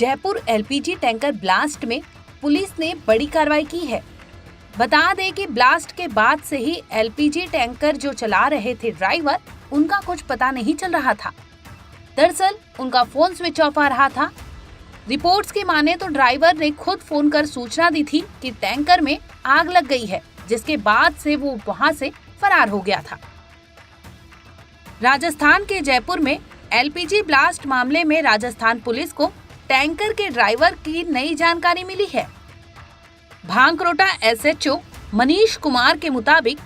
Jaipur LPG tanker blast में police ने बड़ी कार्रवाई की है। बता दें कि ब्लास्ट के बाद से ही एलपीजी टैंकर जो चला रहे थे ड्राइवर, उनका कुछ पता नहीं चल रहा था। दरअसल उनका फोन स्विच ऑफ आ रहा था। रिपोर्ट्स की माने तो ड्राइवर ने खुद फोन कर सूचना दी थी कि टैंकर में आग लग गई है, जिसके बाद से वो वहां से फरार हो गया था। राजस्थान के जयपुर में एलपीजी ब्लास्ट मामले में राजस्थान पुलिस को टैंकर के ड्राइवर की नई जानकारी मिली है। भांकरोटा एसएचओ मनीष कुमार के मुताबिक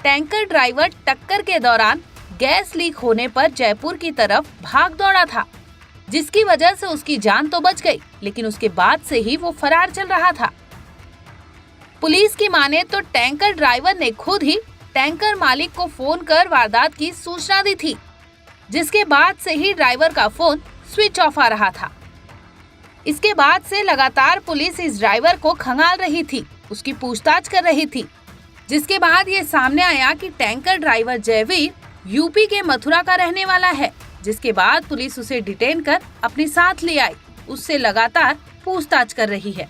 टैंकर ड्राइवर टक्कर के दौरान गैस लीक होने पर जयपुर की तरफ भाग दौड़ा था, जिसकी वजह से उसकी जान तो बच गई, लेकिन उसके बाद से ही वो फरार चल रहा था। पुलिस की माने तो टैंकर ड्राइवर ने खुद ही टैंकर मालिक को फोन कर वारदात की सूचना दी थी, जिसके बाद से ही ड्राइवर का फोन स्विच ऑफ आ रहा था। इसके बाद से लगातार पुलिस इस ड्राइवर को खंगाल रही थी, उसकी पूछताछ कर रही थी, जिसके बाद ये सामने आया कि टैंकर ड्राइवर जयवीर यूपी के मथुरा का रहने वाला है, जिसके बाद पुलिस उसे डिटेन कर अपने साथ ले आई, उससे लगातार पूछताछ कर रही है।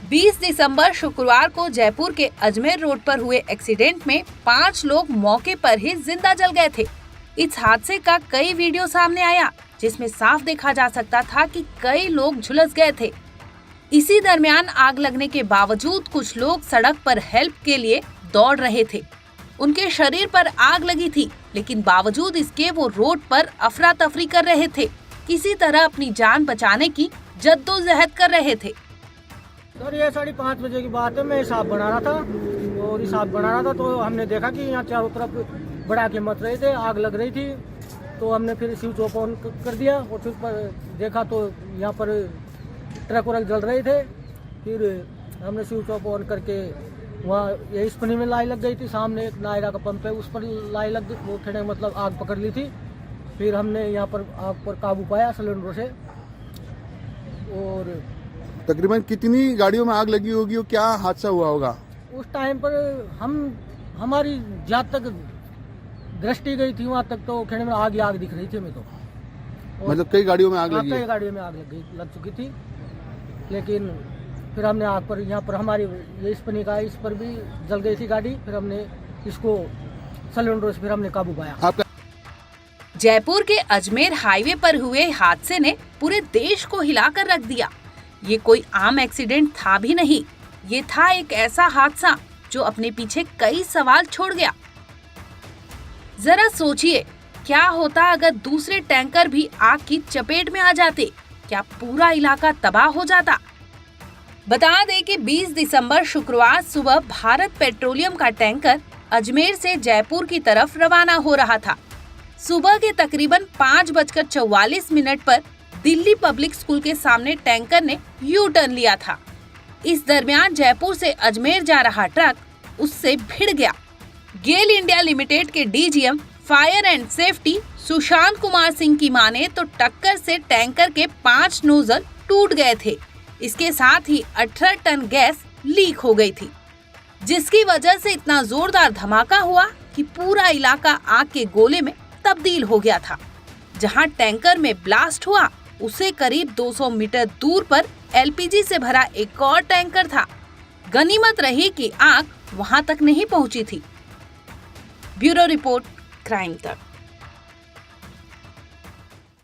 20 दिसंबर शुक्रवार को जयपुर के अजमेर रोड पर हुए एक्सीडेंट में 5 लोग मौके पर ही जिंदा जल गए थे। इस हादसे का कई वीडियो सामने आया, जिसमें साफ देखा जा सकता था कि कई लोग झुलस गए थे। इसी दरमियान आग लगने के बावजूद कुछ लोग सड़क पर हेल्प के लिए दौड़ रहे थे। उनके शरीर पर आग लगी थी, लेकिन बावजूद इसके वो रोड पर अफरा तफरी कर रहे थे, किसी तरह अपनी जान बचाने की जद्दोजहद कर रहे थे। सर ये 5:30 बजे की बात है। मैं हिसाब बना रहा था और हिसाब बना रहा था तो हमने देखा कि यहाँ चारों तरफ बड़ा के मत रहे थे, आग लग रही थी। तो हमने फिर स्विच ऑफ ऑन कर दिया और फिर पर देखा तो यहाँ पर ट्रक वरक जल रहे थे। फिर हमने स्विच ऑफ ऑन करके वहाँ ये स्पनी में लाई लग गई थी, सामने एक नायरा का पंप है उस पर लाई लग गई, वो थोड़े मतलब आग पकड़ ली थी। फिर हमने यहाँ पर आग पर काबू पाया सिलेंडरों से। और तकरीबन कितनी गाड़ियों में आग लगी होगी और क्या हादसा हुआ होगा? उस टाइम पर हमारी जहाँ तक दृष्टि गई थी वहाँ तक तो खेड़े में आग दिख रही थी हमें तो। मतलब कई गाड़ियों में आग लगी? कई गाड़ियों में आग लग चुकी थी, लेकिन फिर हमने आग पर यहाँ पर हमारी ये स्पनी का इस पर भी जल गई थी गाड़ी। फिर हमने इसको सिलेंडरों से फिर हमने काबू पाया। जयपुर के अजमेर हाईवे पर हुए हादसे ने पूरे देश को हिलाकर रख दिया। ये कोई आम एक्सीडेंट था भी नहीं, ये था एक ऐसा हादसा जो अपने पीछे कई सवाल छोड़ गया। जरा सोचिए, क्या होता अगर दूसरे टैंकर भी आग की चपेट में आ जाते? क्या पूरा इलाका तबाह हो जाता? बता दें कि 20 दिसंबर शुक्रवार सुबह भारत पेट्रोलियम का टैंकर अजमेर से जयपुर की तरफ रवाना हो रहा था। सुबह के तकरीबन 5:44 पर दिल्ली पब्लिक स्कूल के सामने टैंकर ने यू टर्न लिया था। इस दरमियान जयपुर से अजमेर जा रहा ट्रक उससे भिड़ गया। गेल इंडिया लिमिटेड के DGM fire and safety Sushant Kumar Singh की माने तो टक्कर से टैंकर के 5 नोजल टूट गए थे। इसके साथ ही 18 टन गैस लीक हो गई थी, जिसकी वजह से इतना जोरदार धमाका हुआ कि पूरा इलाका आग के गोले में तब्दील हो गया था। जहां टैंकर में ब्लास्ट हुआ, उसे करीब 200 मीटर दूर पर एलपीजी से भरा एक और टैंकर था। गनीमत रही कि आग वहां तक नहीं पहुंची थी। ब्यूरो रिपोर्ट, क्राइम तक।